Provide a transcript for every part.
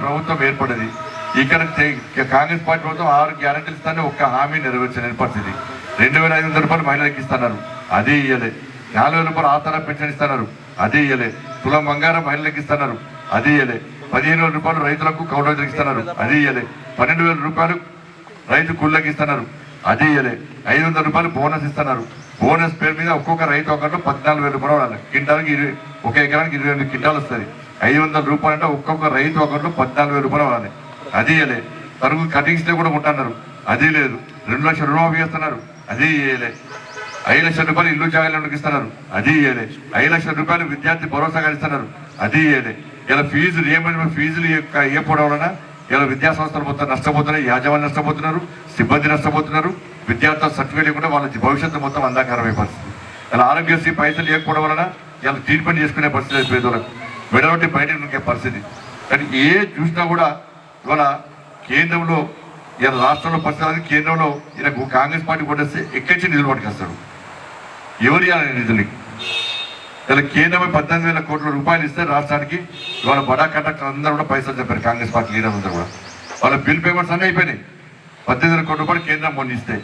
ప్రభుత్వం ఏర్పడింది. ఇక్కడ కాంగ్రెస్ పార్టీ ప్రభుత్వం 6 గ్యారెంటీలు ఇస్తానే ఒక్క హామీ నెరవేర్చలేని పరిస్థితి. 2,500 రూపాయలు మహిళలకు ఇస్తున్నారు, అది ఇయ్యలే. 4,000 రూపాయలు ఆసరా పెన్షన్ ఇస్తున్నారు, అది ఇయ్యలే. తులం బంగారం మహిళలకు ఇస్తున్నారు, అది ఇయ్యలే. 15,000 రూపాయలు రైతులకు కౌలు ఇస్తున్నారు, అది ఇయ్యలే. 12,000 రూపాయలు రైతు కూలీలకు ఇస్తున్నారు, అది ఇయ్యలే. 500 రూపాయలు బోనస్ ఇస్తున్నారు. బోనస్ పేరు మీద ఒక్కొక్క రైతు ఒకటి 14,000 రూపాయలు వాడాలి. క్వింటాల్కి ఒక ఎకరానికి 22 క్వింటాలు వస్తుంది. 500 రూపాయలు అంటే ఒక్కొక్క రైతు ఒకటి 14,000 రూపాయలు వాడాలి, అది ఇయ్యలే. తరుగు కటింగ్స్లో కూడా ఉంటున్నారు, అది లేదు. 2 లక్షల రుణమాఫీ చేస్తున్నారు, అది ఇయ్యలే. 5 లక్షల రూపాయలు ఇల్లు జాగాలకు ఇస్తున్నారు, అది ఇయ్యలే. 5 లక్షల రూపాయలు విద్యార్థి భరోసాగా ఇస్తున్నారు, అది ఇయ్యలే. ఇలా ఫీజు రియంబర్స్మెంట్ ఫీజులు ఇవ్వకపోవడం వలన ఇలా విద్యా సంస్థలు మొత్తం నష్టపోతున్నాయి. యాజమాన్యం నష్టపోతున్నారు, సిబ్బంది నష్టపోతున్నారు. విద్యార్థుల సర్టిఫికేట్ కూడా వాళ్ళ భవిష్యత్తు మొత్తం అంధకారమయ్యే పరిస్థితి. ఇలా ఆరోగ్యశ్రీ పైసలు ఇవ్వకపోవడం వలన ఇలా ట్రీట్మెంట్ చేసుకునే పరిస్థితి పేదలకు మెడబట్టి బయట ఉండే పరిస్థితి. కానీ ఏ చూసినా కూడా ఇవాళ కేంద్రంలో ఇలా రాష్ట్రంలో పరిస్థితి, కేంద్రంలో ఇలా కాంగ్రెస్ పార్టీ కొట్టేస్తే ఎక్కించి నిధులు పట్టుకొస్తాడు. ఎవరు ఇవ్వాలి నిధులకి? ఇలా కేంద్రమే 18,000 కోట్ల రూపాయలు ఇస్తే రాష్ట్రానికి ఇవాళ బడా కంట్రాక్టర్ అందరూ కూడా పైసలు చెప్పారు. కాంగ్రెస్ పార్టీ లీడర్ అందరూ కూడా వాళ్ళ బిల్ పేమెంట్స్ అన్నీ అయిపోయినాయి. 18,000 కోట్ల రూపాయలు కేంద్రం మొన్న ఇస్తే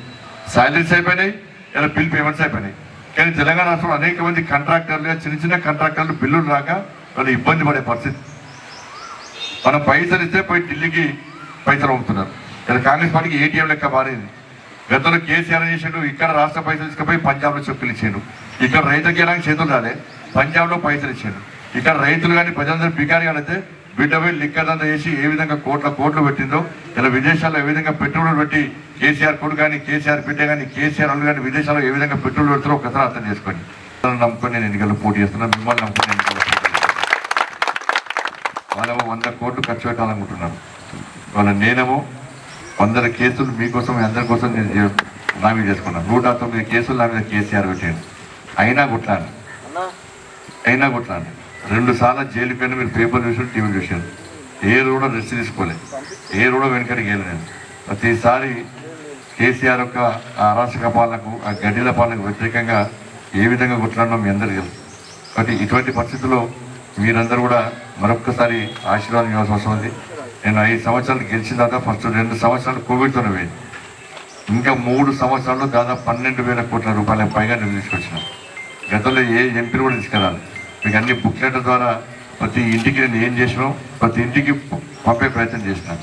శాలరీస్ అయిపోయినాయి, ఇలా బిల్ పేమెంట్స్ అయిపోయినాయి. కానీ తెలంగాణ రాష్ట్రంలో అనేక మంది కాంట్రాక్టర్లు, చిన్న చిన్న కాంట్రాక్టర్లు బిల్లులు రాక వాళ్ళు ఇబ్బంది పడే పరిస్థితి. మనం పైసలు ఇస్తే పోయి ఢిల్లీకి పైసలు అమ్ముతున్నారు. ఇలా కాంగ్రెస్ పార్టీకి ఏటీఎం లెక్క మారింది. గతంలో కేసీఆర్ చేసాడు, ఇక్కడ రాష్ట్ర పైసలు తీసుకుపోయి పంజాబ్లో చెప్పులు ఇచ్చాడు. ఇక్కడ రైతుకి ఎలాంటి చేతులు రాలే, పంజాబ్లో పైసలు ఇచ్చాడు. ఇక్కడ రైతులు కానీ ప్రజలందరూ బికారి అయితే బిడ్డ పోయి లిక్కదంతా చేసి ఏ విధంగా కోట్లు పెట్టిందో, ఇలా విదేశాల్లో ఏ విధంగా పెట్రోల్ పెట్టి కేసీఆర్ కొడుకు కానీ కేసీఆర్ బిడ్డ కానీ కేసీఆర్ వాళ్ళు కానీ విదేశాల్లో ఏ విధంగా పెట్రోల్ పెడతారో ఒకసారి అర్థం చేసుకోండి. నమ్ముకొని నేను ఎన్నికల్లో పోటీ చేస్తున్నాను, మిమ్మల్ని నమ్ముకొని ఎన్నికల్లో పోటీ చేస్తున్నాను. వాళ్ళేమో 100 కోట్లు ఖర్చు పెట్టాలనుకుంటున్నాను. వాళ్ళ నేనేమో 100 కేసులు మీకోసం మీ అందరి కోసం నేను నా మీద చేసుకున్నాను. 109 కేసులు నా మీద కేసీఆర్ పెట్టాను. అయినా కొట్లాను 2 సార్లు జైలుకి వెళ్ళి మీరు పేపర్ చూసాను, టీవీ చూశాను. ఏ కూడా రెస్ట్ తీసుకోలేదు, ఏ కూడా వెనకడికి వెళ్ళలేదు. ప్రతిసారి కేసీఆర్ యొక్క అరాచక పాలనకు, ఆ గడ్డిల పాలనకు వ్యతిరేకంగా ఏ విధంగా కొట్లాడడం మీ అందరికీ తెలుసు. కాబట్టి ఇటువంటి పరిస్థితుల్లో మీరందరూ కూడా మరొక్కసారి ఆశీర్వాదం ఇవ్వాల్సిన అవసరం ఉంది. నేను 5 సంవత్సరాలు గెలిచిన తర్వాత ఫస్ట్ 2 సంవత్సరాలు కోవిడ్తోనే పోయింది. ఇంకా 3 సంవత్సరాల్లో దాదాపు 12,000 కోట్ల రూపాయల పైగా నేను తీసుకొచ్చినాను. గతంలో ఏ ఎంపీలు కూడా తీసుకురాలి. మీకు అన్ని బుక్లెట్ల ద్వారా ప్రతి ఇంటికి నేను ఏం చేసినాం, ప్రతి ఇంటికి పంపే ప్రయత్నం చేసినాను.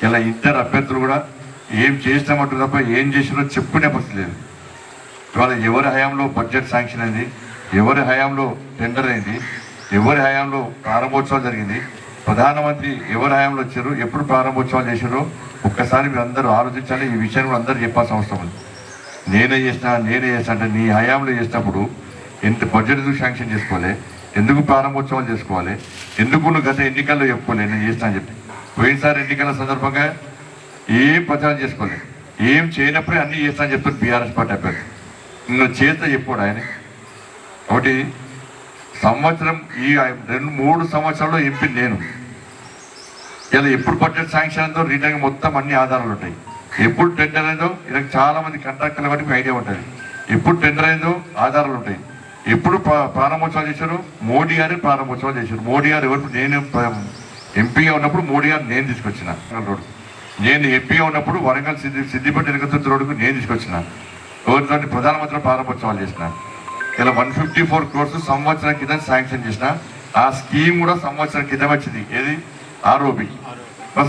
ఇలా 2 అభ్యర్థులు కూడా ఏం చేసినామంటూ తప్ప ఏం చేసినో చెప్పుకునే పరిస్థితి లేదు. ఇవాళ ఎవరి హయాంలో బడ్జెట్ శాంక్షన్ అయింది, ఎవరి హయాంలో టెండర్ అయింది, ఎవరి హయాంలో ప్రారంభోత్సవం జరిగింది, ప్రధానమంత్రి ఎవరి హయాంలో వచ్చారు, ఎప్పుడు ప్రారంభోత్సవాలు చేశారో ఒక్కసారి మీరు అందరూ ఆలోచించాలి. ఈ విషయాన్ని కూడా అందరూ చెప్పాల్సిన అవసరం ఉంది. నేనే చేసిన అంటే నీ హయాంలో చేసినప్పుడు ఎంత బడ్జెట్ ఎందుకు శాంక్షన్ చేసుకోవాలి, ఎందుకు ప్రారంభోత్సవాలు చేసుకోవాలి, ఎందుకు నువ్వు గత ఎన్నికల్లో చెప్పుకోలేదు నేను చేసినా అని చెప్పి. పోయినసారి ఎన్నికల సందర్భంగా ఏం ప్రచారం చేసుకోలేదు, ఏం చేయనప్పుడే అన్నీ చేస్తా అని చెప్తాను బీఆర్ఎస్ పార్టీ అభ్యర్థి. నువ్వు చేస్తా చెప్పుకోడు ఆయన. ఒకటి సంవత్సరం ఈ 2-3 సంవత్సరాల్లో ఎంపీ నేను. ఇలా ఎప్పుడు బడ్జెట్ శాంక్షన్ అయిందో రిటర్న్ మొత్తం అన్ని ఆధారాలు ఉంటాయి. ఎప్పుడు టెండర్ అయిందో ఇలా చాలా మంది కాంట్రాక్టర్ల బట్టి ఐడియా ఉంటుంది. ఎప్పుడు టెండర్ అయిందో ఆధారాలు ఉంటాయి. ఎప్పుడు ప్రారంభోత్సవాలు చేశారు, మోడీ గారు ప్రారంభోత్సవాలు చేశారు. మోడీ గారు ఎవరు, నేను ఎంపీగా ఉన్నప్పుడు మోడీ గారు నేను తీసుకొచ్చిన రోడ్డు. నేను ఎంపీగా ఉన్నప్పుడు వరంగల్ సిద్దిపేట ఎలుకతుర్తి రోడ్డుకు నేను తీసుకొచ్చిన. ఎవరితో ప్రధానమంత్రి ప్రారంభోత్సవాలు చేసిన. ఇలా 154 crores సంవత్సరం కింద శాంక్షన్ చేసిన. ఆ స్కీమ్ కూడా సంవత్సరం కింద వచ్చింది. ఏది ఆర్ఓబి.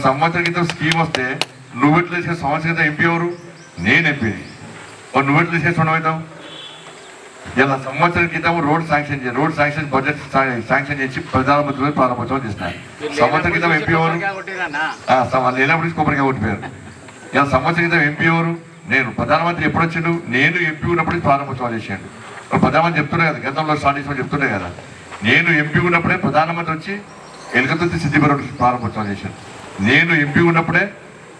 సంవత్సరం క్రితం స్కీమ్ వస్తే నువ్వు ఎట్లా చేసే, సంవత్సరం క్రితం ఎంపీ ఎవరు, నేను ఎంపీని. నువ్వు ఎట్లా చేసి ఉండవుతావు? ఇలా సంవత్సరం క్రితం రోడ్ శాంక్షన్ బడ్జెట్ శాంక్షన్ చేసి ప్రధానమంత్రి ప్రారంభోత్సవం చేసినారు. సంవత్సరం క్రితం ఎంపీ ఎవరు, లేనప్పుడు కొబ్బరిగా ఓడిపోయారు. ఇలా సంవత్సరం క్రితం ఎంపీ ఎవరు, నేను. ప్రధానమంత్రి ఎప్పుడు వచ్చిండు, నేను ఎంపీ ఉన్నప్పుడు ప్రారంభోత్సవాలు చేశాడు. ప్రధానమంత్రి చెప్తుండే కదా, గతంలో స్టార్టింగ్ చెప్తుండే కదా, నేను ఎంపీ ఉన్నప్పుడే ప్రధానమంత్రి వచ్చి ఎలుకతుర్తి సిద్దిపేట ప్రారంభోత్సవం చేశాను. నేను ఎంపీ ఉన్నప్పుడే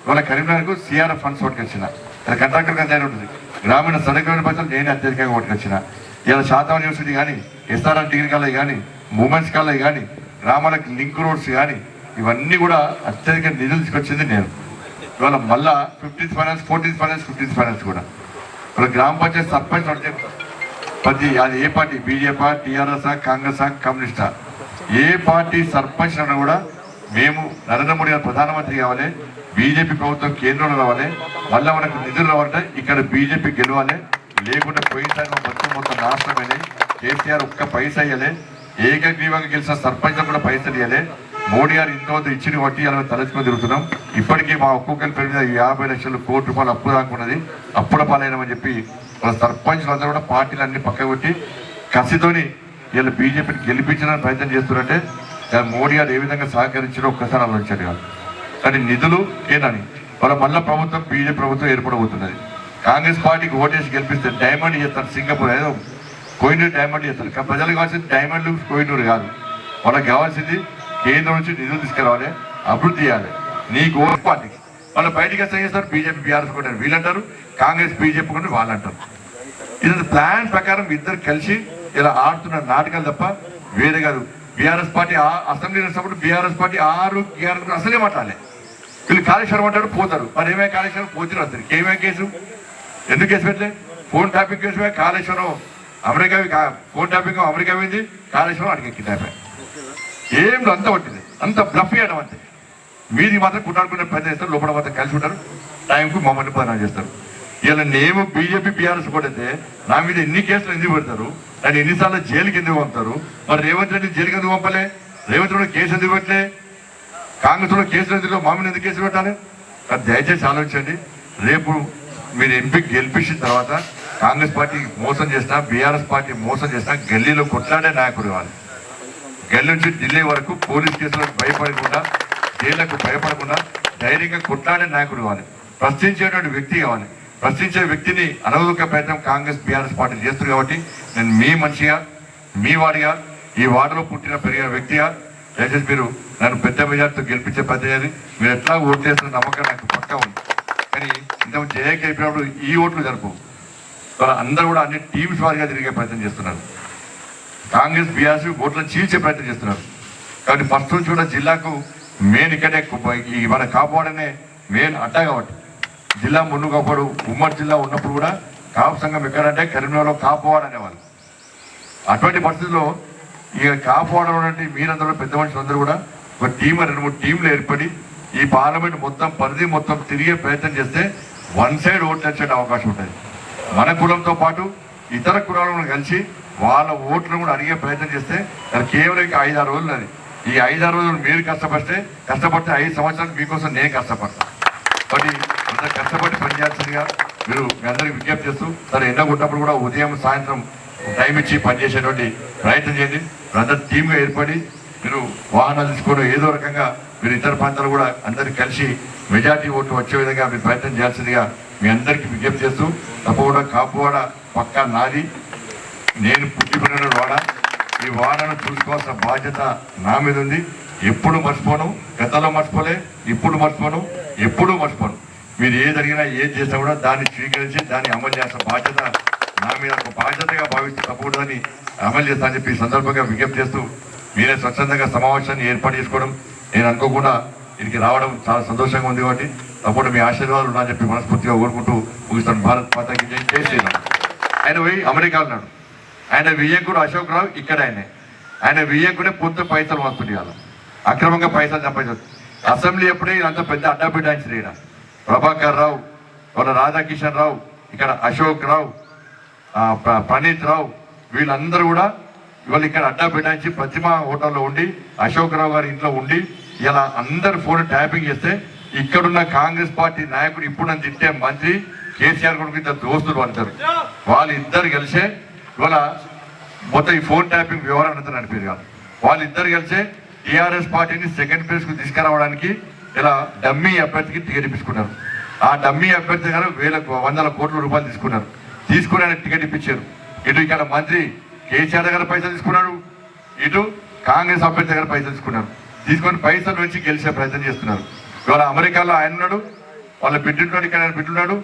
వాళ్ళ కరీంనగర్కు సిఆర్ఎఫ్ ఫండ్స్ పట్టుకొచ్చిన. ఇలా కాంట్రాక్టర్ కింద ఉంటుంది. గ్రామీణ సడక్ పైసలు నేనే అత్యధికంగా పట్టుకొచ్చిన. ఇలా శాతం యూనివర్సిటీ కానీ, ఎస్ఆర్ఆర్ డిగ్రీ కాలేజ్ కానీ, ఉమెన్స్ కాలేజ్ కానీ, గ్రామాలకు లింక్ రోడ్స్ కానీ ఇవన్నీ కూడా అత్యధిక నిధులు తీసుకొచ్చింది నేను. ఇవాళ మళ్ళా 15th finance, 14th finance, 15th finance కూడా ఇవాళ గ్రామ పంచాయతీ సర్పంచ్ అంటే అది ఏ పార్టీ, బీజేపీ, టీఆర్ఎస్, కాంగ్రెస్, కమ్యూనిస్టా, ఏ పార్టీ సర్పంచ్ అన్నా కూడా మేము నరేంద్ర మోడీ గారు ప్రధానమంత్రి కావాలి, బీజేపీ ప్రభుత్వం కేంద్రంలో రావాలి, మళ్ళీ మనకు నిధులు రావాలంటే ఇక్కడ బీజేపీ గెలవాలి. లేకుంటే పోయినసారి మా బతుకు మొత్తం నాశనమైంది. కేసీఆర్ ఒక్క పైసా ఇవ్వలే, ఏకగ్రీవంగా గెలిచిన సర్పంచ్ కూడా పైసలు ఇవ్వలే. మోడీ గారు ఇంతవద్దు ఇచ్చిన వడ్డీ అలా తలచుకొని తిరుగుతున్నాం. ఇప్పటికీ మా ఒక్కొక్కరి పేరు మీద 50 లక్షలు కోటి రూపాయలు అప్పు దాకున్నది. అప్పుల పాలైనామని చెప్పి మన సర్పంచ్లు అందరూ కూడా పార్టీలు అన్ని పక్క కొట్టి కసితోని వీళ్ళు బీజేపీని గెలిపించడానికి ప్రయత్నం చేస్తున్నారంటే మోడీ గారు ఏ విధంగా సహకరించారో ఒక్కసారి ఆలోచించారు కాదు. కానీ నిధులు ఏనని వాళ్ళ మళ్ళీ ప్రభుత్వం బీజేపీ ప్రభుత్వం ఏర్పడబోతున్నది. కాంగ్రెస్ పార్టీకి ఓటేసి గెలిపిస్తే డైమండ్ చేస్తారు. సింగపూర్ ఏదో కోహినూరు డైమండ్ చేస్తారు. ప్రజలకు కావాల్సింది డైమండ్లు కోహినూరు కాదు. వాళ్ళకి కావాల్సింది కేంద్రం నుంచి నిధులు తీసుకురావాలి, అభివృద్ధి చేయాలి. నీకు ఓ పార్టీకి వాళ్ళు బయటికి వస్తే చేస్తారు. బీజేపీ బీఆర్ఎస్ కూడా వీళ్ళంటారు, కాంగ్రెస్ బీజేపీ కూడా వాళ్ళు అంటారు. ఇది ప్లాన్ ప్రకారం ఇద్దరు కలిసి ఇలా ఆడుతున్న నాటకాలు తప్ప వేరే కాదు. బీఆర్ఎస్ పార్టీ అసెంబ్లీ వచ్చినప్పుడు బీఆర్ఎస్ పార్టీ 6 గ్యారెంటీ అసలే మాట్లాడలే. వీళ్ళు కాళేశ్వరం అంటారు, పోతారు. మరి ఏమే కాళేశ్వరం పోతున్నారు వస్తారు. ఏమే కేసు ఎందుకు కేసు పెట్టలే? Phone tapping case Kaleshwaram America, phone tapping America పోయింది, కాళేశ్వరం అడిగి ట్యాపింగ్ ఏం అంత పట్టింది. అంత బ్లఫ్ చేయడం అంతే. మీది మాత్రం కుట్టాడుకునే ప్రయత్నం చేస్తారు, లోపల మాత్రం కలిసి ఉంటారు, టైంకు మమ్మల్ని బదనాలు చేస్తారు. ఇలా నేను బీజేపీ బీఆర్ఎస్ కొడితే నా మీద ఎన్ని కేసులు ఎందుకు పెడతారు, నన్ను ఎన్నిసార్లు జైలుకి ఎందుకు పంపుతారు? మరి రేవంత్ రెడ్డి జైలుకి ఎందుకు పంపలే? రేవంత్ రెడ్డి కేసు ఎందుకు పెట్టలే? కాంగ్రెస్ లో కేసులు ఎందుకు, మామూలు ఎందుకు కేసు పెట్టాలి? అది దయచేసి ఆలోచించండి. రేపు మీరు ఎంపీకి గెలిపించిన తర్వాత కాంగ్రెస్ పార్టీ మోసం చేసినా, బీఆర్ఎస్ పార్టీ మోసం చేసినా గల్లీలో కొట్లాడే నాయకుడు ఇవ్వాలి. గల్లీ నుంచి ఢిల్లీ వరకు పోలీస్ కేసులకు భయపడకుండా, జైళ్లకు భయపడకుండా ధైర్యంగా కొట్లాడే నాయకుడు ఇవ్వాలి. ప్రశ్నించేటువంటి వ్యక్తి కావాలి. ప్రశ్నించే వ్యక్తిని అనవసర ప్రయత్నం కాంగ్రెస్ బీఆర్ఎస్ పార్టీ చేస్తుంది. కాబట్టి నేను మీ మనిషిగా, మీ వాడిగా, ఈ వార్డులో పుట్టిన పెరిగిన వ్యక్తిగా దయచేసి మీరు నన్ను పెద్ద మెజార్టీతో గెలిపించే పద్ధతి. మీరు ఎట్లా ఓట్లు చేస్తున్న నమ్మకం నాకు పక్కా ఉంది. కానీ ఇంతకు జయకి అయిపోయినప్పుడు ఈ ఓట్లు జరుపు అందరూ కూడా అన్ని టీమ్స్ వారిగా తిరిగే ప్రయత్నం చేస్తున్నారు. కాంగ్రెస్ బీఆర్ఎస్ ఓట్లను చీల్చే ప్రయత్నం చేస్తున్నారు. కాబట్టి ఫస్ట్ నుంచి కూడా జిల్లాకు మెయిన్ ఇక్కడే మన కాపాడనే మెయిన్ అడ్డా. కాబట్టి జిల్లా ముందు కాపాడు ఉమ్మడి జిల్లా ఉన్నప్పుడు కూడా కాపు సంఘం ఎక్కడంటే కరీంనగర్లో కాపువాడ అనేవాళ్ళు. అటువంటి పరిస్థితుల్లో ఇక కాపువాడలో మీరందరూ పెద్ద మనుషులందరూ కూడా ఒక టీం 2-3 టీంలు ఏర్పడి ఈ పార్లమెంట్ మొత్తం పరిధి మొత్తం తిరిగే ప్రయత్నం చేస్తే వన్ సైడ్ ఓట్లు వచ్చే అవకాశం ఉంటుంది. మన కులంతో పాటు ఇతర కులాలను కలిసి వాళ్ళ ఓట్లను కూడా అడిగే ప్రయత్నం చేస్తే అది కేవలం 5-6 రోజులు. అది ఈ 5-6 రోజులు మీరు కష్టపడితే 5 సంవత్సరాలు మీకోసం నేను కష్టపడతాను. కాబట్టి అంత కష్టపడి పనిచేయాల్సిందిగా మీరు మీ అందరికీ విజ్ఞప్తి చేస్తూ, సరే ఎండగొట్టినప్పుడు కూడా ఉదయం సాయంత్రం టైం ఇచ్చి పనిచేసేటువంటి ప్రయత్నం చేయండి. అందరు టీమ్గా ఏర్పడి మీరు వాహనాలు తీసుకోవడం ఏదో రకంగా మీరు ఇతర ప్రాంతాలు కూడా అందరికి కలిసి మెజార్టీ ఓట్లు వచ్చే విధంగా మీరు ప్రయత్నం చేయాల్సిందిగా మీ అందరికీ విజ్ఞప్తి చేస్తూ, తప్పకుండా కాపువాడ పక్కా నాది. నేను పుట్టిపోయిన వాడ. ఈ వాడను చూసుకోవాల్సిన బాధ్యత నా మీద ఉంది. ఎప్పుడు మర్చిపోను, గతంలో మర్చిపోలే, ఇప్పుడు మర్చిపోను, ఎప్పుడూ మర్చిపోను. మీరు ఏది అడిగినా ఏది చేసినా కూడా దాన్ని స్వీకరించి దాన్ని అమలు చేసిన బాధ్యత నా మీద ఒక బాధ్యతగా భావిస్తూ తప్పకూడదని అమలు చేస్తానని చెప్పి సందర్భంగా విజ్ఞప్తి చేస్తూ, మీరే స్వచ్ఛందంగా సమావేశాన్ని ఏర్పాటు చేసుకోవడం, నేను అనుకోకుండా ఇక్కడికి రావడం చాలా సంతోషంగా ఉంది. కాబట్టి తప్పకుండా మీ ఆశీర్వాదాలు ఉన్నా చెప్పి మనస్ఫూర్తిగా కోరుకుంటూ ముగిస్తాను. భారత్ మాతాకి జై. చేసేదాను. ఆయన పోయి అమెరికా ఉన్నాడు. ఆయన వియ్యంకుడు అశోక్ రావు ఇక్కడ ఆయన వియ్యంకుడే పొద్దు పైసలు వస్తుంది. వాళ్ళు అక్రమంగా పైసలు సంపాదించారు. అసెంబ్లీ ఎప్పుడే ఇదంతా పెద్ద అడ్డా బిడ్డాయించారు. ఇక్కడ ప్రభాకర్ రావు, వాళ్ళ రాధాకిషన్ రావు, ఇక్కడ అశోక్ రావు, ప్రణీత్ రావు, వీళ్ళందరూ కూడా ఇవాళ ఇక్కడ అడ్డా బిడ్డాయించి ప్రతిమ హోటల్లో ఉండి, అశోక్ రావు గారి ఇంట్లో ఉండి ఇలా అందరు ఫోన్ ట్యాపింగ్ చేస్తే ఇక్కడున్న కాంగ్రెస్ పార్టీ నాయకుడు ఇప్పుడు నన్ను తిట్టే మంత్రి కేసీఆర్ కొడుకు ఇద్దరు దోస్తులు వాళ్ళిద్దరు కలిసే ఇవాళ మొత్తం ఈ ఫోన్ ట్యాపింగ్ వివరణ అంతా నడిపేది కాదు. వాళ్ళిద్దరు కలిసే టీఆర్ఎస్ పార్టీని సెకండ్ ప్లేస్ కు తీసుకురావడానికి ఇలా డమ్మీ అభ్యర్థికి టికెట్ ఇప్పించుకున్నారు. ఆ డమ్మీ అభ్యర్థి గారు 100 కోట్ల రూపాయలు తీసుకున్నారు. తీసుకుని ఆయన టికెట్ ఇప్పించారు. ఇటు ఇక్కడ మంత్రి కేసీఆర్ దగ్గర పైసలు తీసుకున్నాడు, ఇటు కాంగ్రెస్ అభ్యర్థి దగ్గర పైసలు తీసుకున్నారు. తీసుకొని పైసలు నుంచి గెలిచే ప్రయత్నం చేస్తున్నారు. ఇవాళ అమెరికాలో ఆయన ఉన్నాడు, వాళ్ళ బిడ్డున్నాడు, ఇక్కడ ఆయన బిడ్డున్నాడు.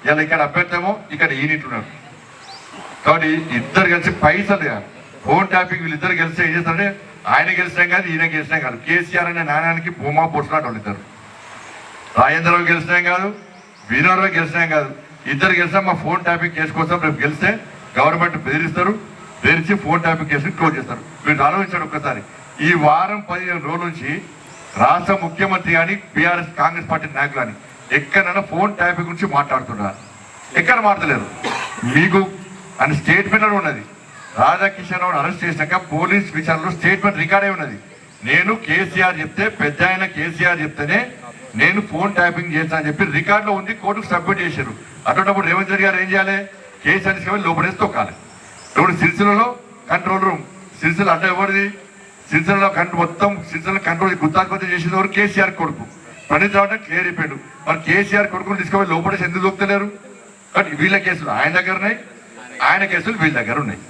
ఇలా ఇక్కడ అభ్యర్థి ఏమో ఇక్కడ ఈయనిట్టున్నాడు. కాబట్టి ఇద్దరు కలిసి పైసలు ఫోన్ ట్యాపింగ్ వీళ్ళిద్దరు గెలిస్తే ఏం చేస్తారంటే ఆయన గెలిచినాం కాదు, ఈయన గెలిచినాం కాదు. కేసీఆర్ అనే నాణ్యానికి భూమా పొడుచులాట వాళ్ళు ఇద్దరు. రాజేంద్రరావు గెలిచినాం కాదు, వినోదరావు గెలిచినాం కాదు. ఇద్దరు గెలిచినా మా ఫోన్ ట్యాపింగ్ కేసు కోసం రేపు గెలిస్తే గవర్నమెంట్ బెదిరిస్తారు, బెదిరించి ఫోన్ ట్యాపింగ్ కేసుని క్లోజ్ చేస్తారు. వీళ్ళు ఆలోచించాడు ఒక్కసారి. ఈ వారం 15 రోజుల నుంచి రాష్ట్ర ముఖ్యమంత్రి కానీ బీఆర్ఎస్ కాంగ్రెస్ పార్టీ నాయకులు కానీ ఎక్కడైనా ఫోన్ ట్యాపింగ్ గురించి మాట్లాడుతున్నారు, ఎక్కడ మాట్లాడలేరు. మీకు అని స్టేట్మెంట్ ఉన్నది. రాధాకిషన్ రావు అరెస్ట్ చేసినాక పోలీస్ విచారణలో స్టేట్మెంట్ రికార్డ్ అయి ఉన్నది. నేను కేసీఆర్ చెప్తే, పెద్ద ఆయన కేసీఆర్ చెప్తేనే నేను ఫోన్ ట్యాపింగ్ చేస్తానని చెప్పి రికార్డులో ఉంది, కోర్టుకు సబ్మిట్ చేశారు. అటువంటిప్పుడు రేవంత్ రెడ్డి గారు ఏం చేయాలి? కేసీఆర్ తీసుకొని లోపడేసి తొక్కాలి. ఇప్పుడు సిరిసిల్లలో కంట్రోల్ రూమ్, సిరిసిల్ల అంటే ఎవరిది? సిరిసిల్లలో మొత్తం సిరిసిల్ల కంట్రోల్ గుత్తాధిపత్యం చేసిన ఎవరు? కేసీఆర్ కొడుకు ప్రణీత్ రావు అంటే క్లియర్ అయిపోయాడు. మరి కేసీఆర్ కొడుకుని తీసుకొని లోపడేసి ఎందుకు దొక్కలేరు? బట్ వీళ్ళ కేసులు ఆయన దగ్గర ఉన్నాయి, ఆయన కేసులు వీళ్ళ దగ్గర ఉన్నాయి.